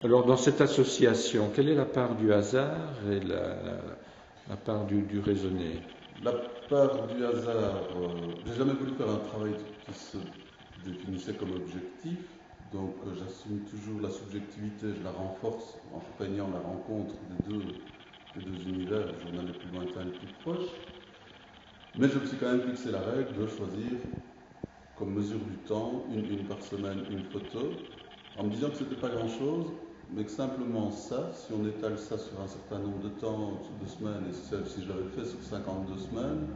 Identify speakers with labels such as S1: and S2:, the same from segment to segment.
S1: Alors, dans cette association, quelle est la part du hasard et la part du raisonné?
S2: La part du hasard, j'ai jamais voulu faire un travail qui se définissait comme objectif, donc j'assume toujours la subjectivité, je la renforce en peignant la rencontre des deux univers, le journal le plus lointain et le plus proche. Mais je me suis quand même fixé la règle de choisir comme mesure du temps, une par semaine, une photo, en me disant que c'était pas grand-chose, mais que simplement ça, si on étale ça sur un certain nombre de temps, de semaines, et si je l'avais fait sur 52 semaines,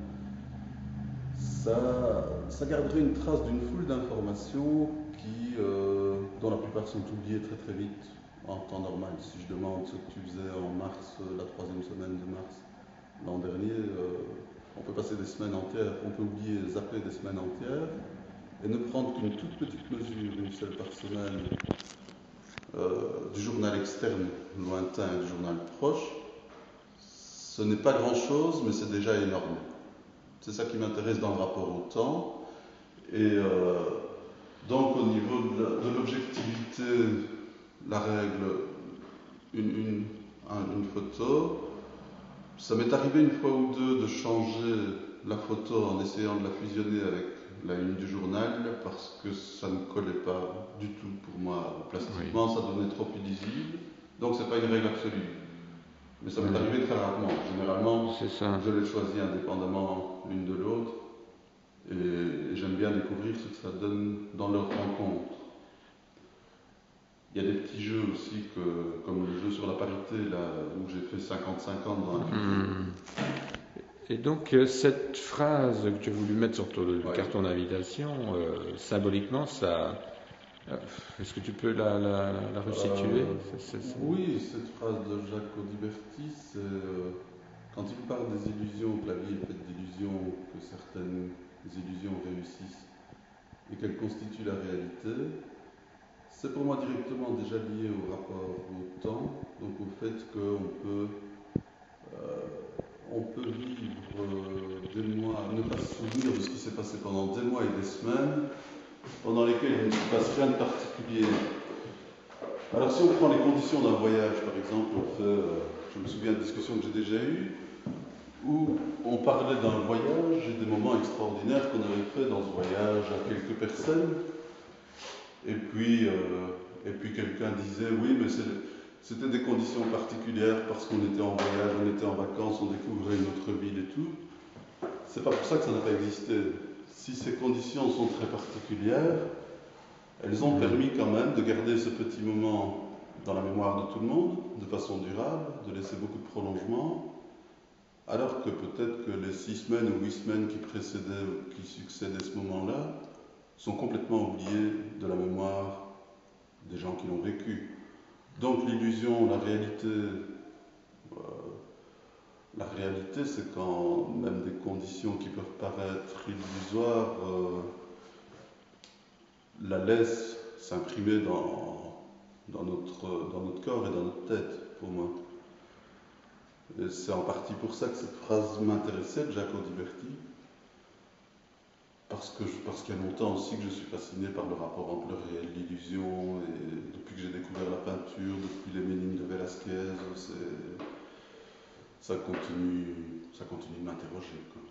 S2: ça garderait une trace d'une foule d'informations dont la plupart sont oubliées très très vite en temps normal. Si je demande ce que tu faisais en mars, la troisième semaine de mars l'an dernier, on peut passer des semaines entières, on peut oublier, zapper des semaines entières, et ne prendre qu'une toute petite mesure, une seule par semaine, du journal externe lointain et du journal proche. Ce n'est pas grand-chose, mais c'est déjà énorme. C'est ça qui m'intéresse dans le rapport au temps. Et donc au niveau de l'objectivité, la règle, une photo, ça m'est arrivé une fois ou deux de changer la photo en essayant de la fusionner avec la une du journal parce que ça ne collait pas du tout pour moi.
S1: Oui,
S2: Plastiquement, ça devenait trop illisible. Donc c'est pas une règle absolue. Mais ça m'est
S1: oui,
S2: arrivé très rarement. Généralement,
S1: c'est ça.
S2: je les choisis indépendamment l'une de l'autre. Et j'aime bien découvrir ce que ça donne dans leur rencontre. Il y a des petits jeux aussi, comme le jeu sur la parité, là, où j'ai fait 50-50 dans un futur.
S1: Hmm. Et donc, cette phrase que tu as voulu mettre sur ton
S2: Ouais.
S1: carton d'invitation, symboliquement, ça, euh, est-ce que tu peux la resituer?
S2: Euh, oui, cette phrase de Jacques Audiberti, c'est quand il parle des illusions, que la vie est faite d'illusions, que certaines illusions réussissent et qu'elles constituent la réalité, c'est pour moi directement déjà lié au rapport au temps, donc au fait on peut vivre des mois, ne pas se souvenir de ce qui s'est passé pendant des mois et des semaines, pendant lesquels il ne se passe rien de particulier. Alors si on prend les conditions d'un voyage, par exemple, je me souviens de discussions que j'ai déjà eues, où on parlait d'un voyage et des moments extraordinaires qu'on avait fait dans ce voyage à quelques personnes, et puis quelqu'un disait oui, mais c'était des conditions particulières parce qu'on était en voyage, on était en vacances, on découvrait une autre ville et tout. C'est pas pour ça que ça n'a pas existé. Si ces conditions sont très particulières, elles ont
S1: Hmm.
S2: permis quand même de garder ce petit moment dans la mémoire de tout le monde, de façon durable, de laisser beaucoup de prolongement, alors que peut-être que les 6 semaines ou 8 semaines qui précédaient ou qui succédaient ce moment-là sont complètement oubliées de la mémoire des gens qui l'ont vécu. Donc l'illusion, la réalité, c'est quand même des conditions qui peuvent paraître illusoires la laissent s'imprimer dans notre corps et dans notre tête, pour moi. Et c'est en partie pour ça que cette phrase m'intéressait de Jacques Audiberti, parce qu'il y a longtemps aussi que je suis fasciné par le rapport entre le réel et l'illusion, et depuis que j'ai découvert la peinture, depuis les Ménimes de Velázquez, ça continue de m'interroger, quoi.